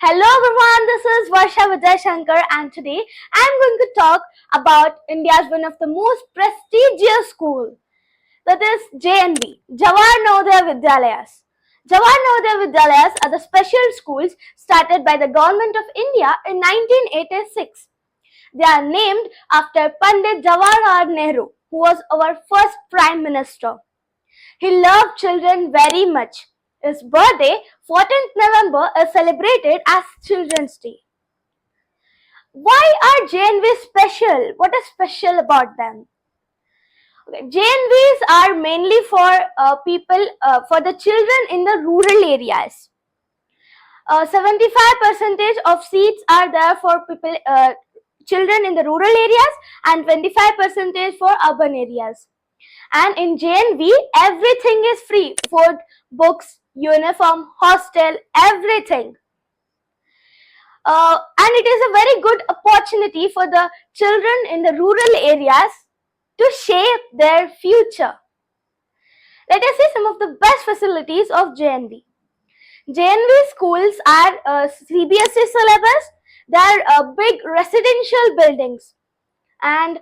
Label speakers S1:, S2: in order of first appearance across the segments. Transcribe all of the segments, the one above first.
S1: Hello everyone, this is Varsha Vijay Shankar and today I am going to talk about India's one of the most prestigious school, that is JNV, Jawahar Navodaya Vidyalayas. Jawahar Navodaya Vidyalayas are the special schools started by the Government of India in 1986. They are named after Pandit Jawaharlal Nehru, who was our first Prime Minister. He loved children very much. His birthday, 14th November, is celebrated as Children's Day. Why are JNV special? What is special about them? JNVs are mainly for for the children in the rural areas. 75% of seats are there for children in the rural areas and 25% for urban areas. And in JNV, everything is free. Food, books, uniform, hostel, everything. And it is a very good opportunity for the children in the rural areas to shape their future. Let us see some of the best facilities of JNV. JNV schools are CBSE syllabus. They are big residential buildings. And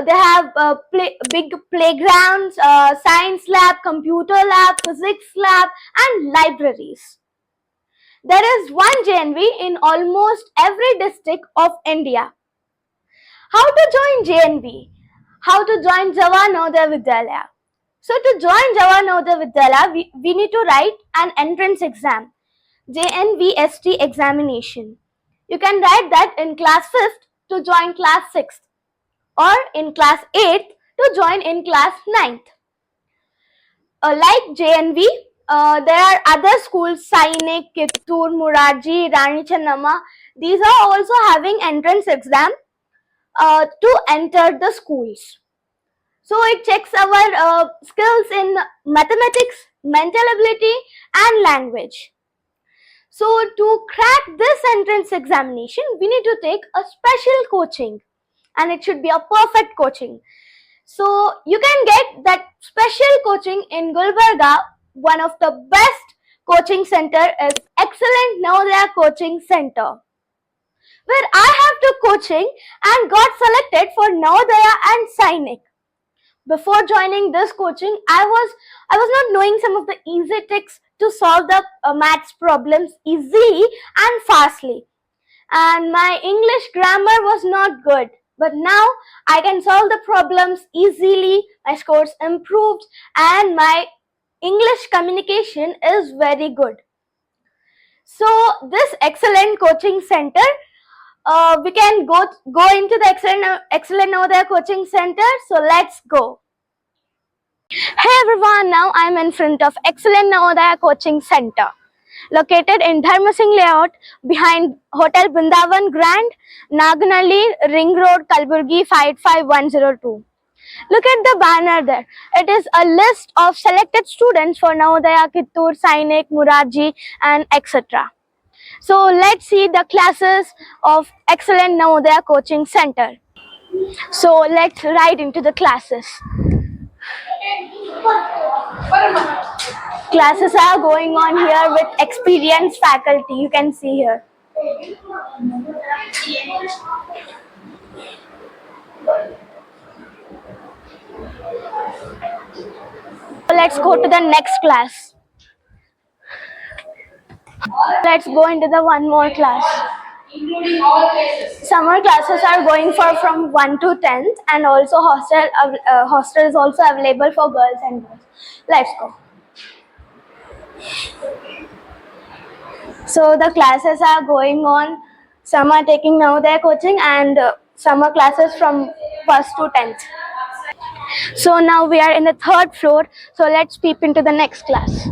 S1: they have big playgrounds, science lab, computer lab, physics lab and libraries. There is one JNV in almost every district of India. How to join JNV? How to join Jawahar Navodaya Vidyalaya? So to join Jawahar Navodaya Vidyalaya, we need to write an entrance exam, JNVST examination. You can write that in class 5th to join class 6th. Or in class 8th to join in class 9th. Like JNV, there are other schools, Sainik, Kittur, Morarji, Rani Chennamma. These are also having entrance exam to enter the schools. So it checks our skills in mathematics, mental ability and language. So to crack this entrance examination, we need to take a special coaching. And it should be a perfect coaching. So you can get that special coaching in Gulbarga. One of the best coaching center is Excellent Navodaya Coaching Center, where I have to coaching and got selected for Navodaya and Sainik. Before joining this coaching, I was not knowing some of the easy tricks to solve the maths problems easily and fastly. And my English grammar was not good. But now I can solve the problems easily, my scores improved and my English communication is very good. So this excellent coaching center, we can go into the excellent Navodaya coaching center. So let's go. Hey everyone, now I'm in front of Excellent Navodaya Coaching Center, located in Dharma Singh Layout behind Hotel Brindavan Grand, Naganalli, Ring Road, Kalburgi 55102. Look at the banner there. It is a list of selected students for Navodaya, Kittur, Sainik, Morarji and etc. So let's see the classes of Excellent Navodaya Coaching Center. So let's ride into the classes. Classes are going on here with experienced faculty. You can see here. Let's go to the next class. Let's go into the one more class. Summer classes are going for from 1 to 10th and also hostel is also available for girls and boys. Let's go. So the classes are going on. Some are taking now their coaching and summer classes from 1st to 10th. So now we are in the 3rd floor. So let's peep into the next class.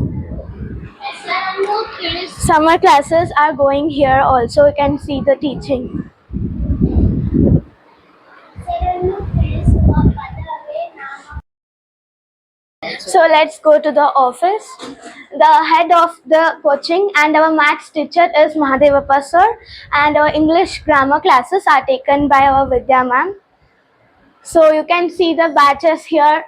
S1: Summer classes are going here also. You can see the teaching. So let's go to the office. The head of the coaching and our maths teacher is Mahadevappa sir, and our English grammar classes are taken by our Vidya ma'am. So you can see the batches here.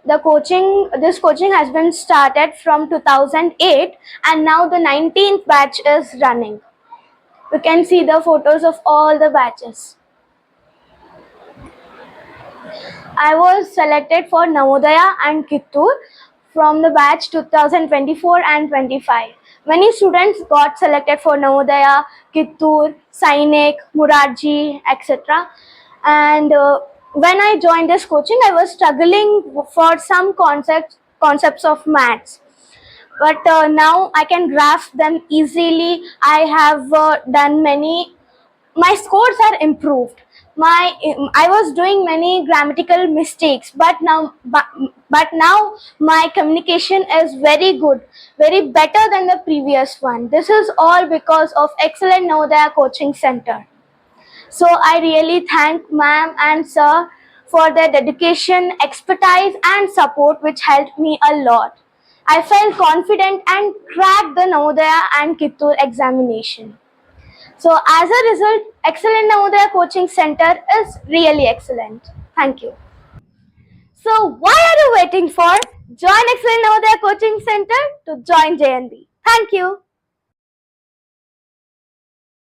S1: This coaching has been started from 2008 and now the 19th batch is running. We can see the photos of all the batches. I was selected for Navodaya and Kittur from the batch 2024 and 25. Many students got selected for Navodaya, Kittur, Sainik, Murarji, etc. And when I joined this coaching, I was struggling for some concepts of maths. But now I can grasp them easily. I have done many. My scores are improved. I was doing many grammatical mistakes, but now my communication is very good, very better than the previous one. This is all because of excellent Navodaya coaching center. So I really thank ma'am and sir for their dedication, expertise and support, which helped me a lot. I felt confident and cracked the Navodaya and Kittur examination. So as a result, Excellent Navodaya Coaching Center is really excellent. Thank you. So what are you waiting for? Join Excellent Navodaya Coaching Center to join JNB. Thank you.